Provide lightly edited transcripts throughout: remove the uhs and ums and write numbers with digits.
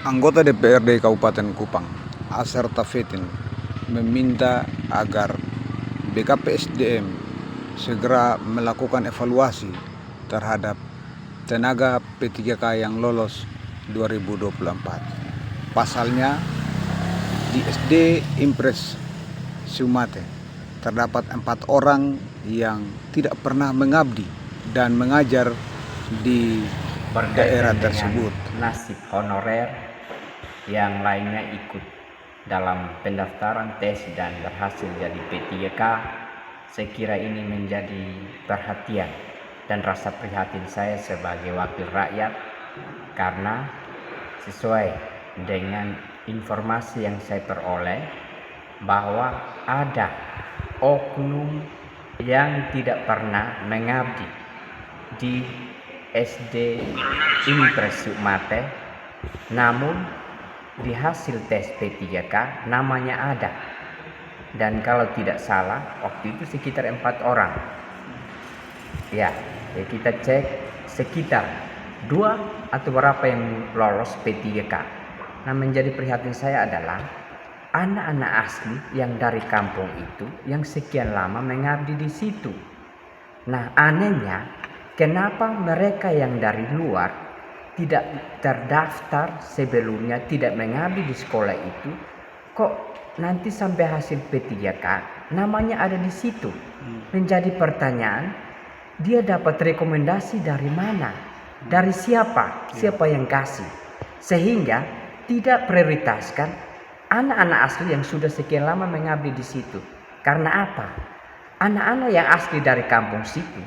Anggota DPRD Kabupaten Kupang, Asar Tafetin, meminta agar BKPSDM segera melakukan evaluasi terhadap tenaga P3K yang lolos 2024. Pasalnya, di SD Impres Sumate terdapat 4 orang yang tidak pernah mengabdi dan mengajar di daerah tersebut. Nasib honorer yang lainnya ikut dalam pendaftaran tes dan berhasil jadi P3K, saya kira ini menjadi perhatian dan rasa prihatin saya sebagai wakil rakyat, karena sesuai dengan informasi yang saya peroleh bahwa ada oknum yang tidak pernah mengabdi di SD Impres Sumate, namun di hasil tes P3K namanya ada, dan kalau tidak salah waktu itu sekitar 4 orang ya, kita cek sekitar 2 atau berapa yang lolos P3K. Nah, menjadi prihatin saya adalah anak-anak asli yang dari kampung itu yang sekian lama mengabdi di situ. Nah, anehnya kenapa mereka yang dari luar tidak terdaftar sebelumnya, tidak mengabdi di sekolah itu, kok nanti sampai hasil P3K namanya ada di situ? Menjadi pertanyaan, dia dapat rekomendasi dari mana? Dari siapa? Siapa yang kasih? Sehingga tidak prioritaskan anak-anak asli yang sudah sekian lama mengabdi di situ. Karena apa? Anak-anak yang asli dari kampung situ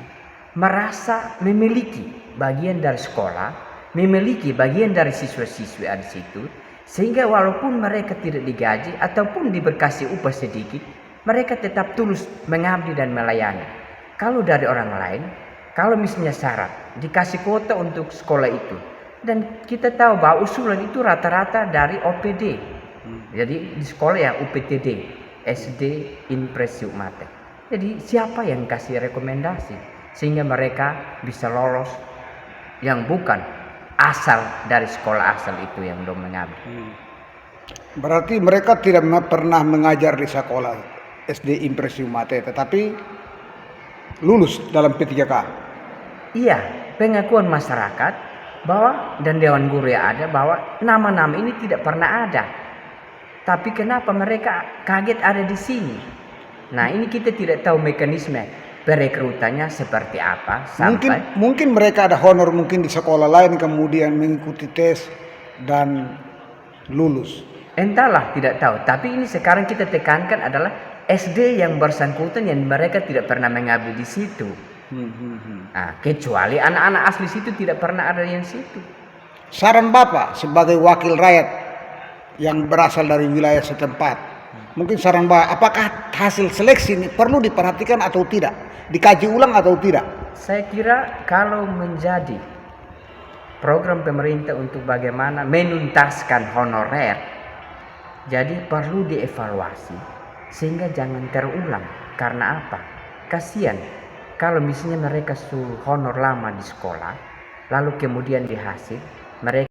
merasa memiliki bagian dari sekolah, memiliki bagian dari siswa-siswi di situ, sehingga walaupun mereka tidak digaji ataupun diberkasi upah sedikit, mereka tetap tulus mengabdi dan melayani. Kalau dari orang lain, kalau misalnya syarat dikasih kuota untuk sekolah itu, dan kita tahu bahwa usulan itu rata-rata dari OPD, jadi di sekolah ya UPTD, SD Impres Sumate. Jadi siapa yang kasih rekomendasi sehingga mereka bisa lolos yang bukan asal dari sekolah asal itu yang belum mengabdi? Berarti mereka tidak pernah mengajar di sekolah SD Impres Sumate, tetapi lulus dalam P3K. Iya, pengakuan masyarakat bahwa dan Dewan Guru ya ada bahwa nama-nama ini tidak pernah ada. Tapi kenapa mereka kaget ada di sini? Nah, ini kita tidak tahu mekanisme perekrutannya seperti apa sampai Mungkin mereka ada honor mungkin di sekolah lain kemudian mengikuti tes dan lulus. entahlah, tidak tahu. Tapi ini sekarang kita tekankan adalah SD yang bersangkutan yang mereka tidak pernah mengabdi di situ. Nah, kecuali anak-anak asli situ tidak pernah ada yang situ. Saran Bapak sebagai wakil rakyat yang berasal dari wilayah setempat, mungkin saran Bapak, apakah hasil seleksi ini perlu diperhatikan atau tidak? Dikaji ulang atau tidak? Saya kira kalau menjadi program pemerintah untuk bagaimana menuntaskan honorer, jadi perlu dievaluasi sehingga jangan terulang. Karena apa? Kasihan kalau misalnya mereka honor lama di sekolah, lalu kemudian di hasil mereka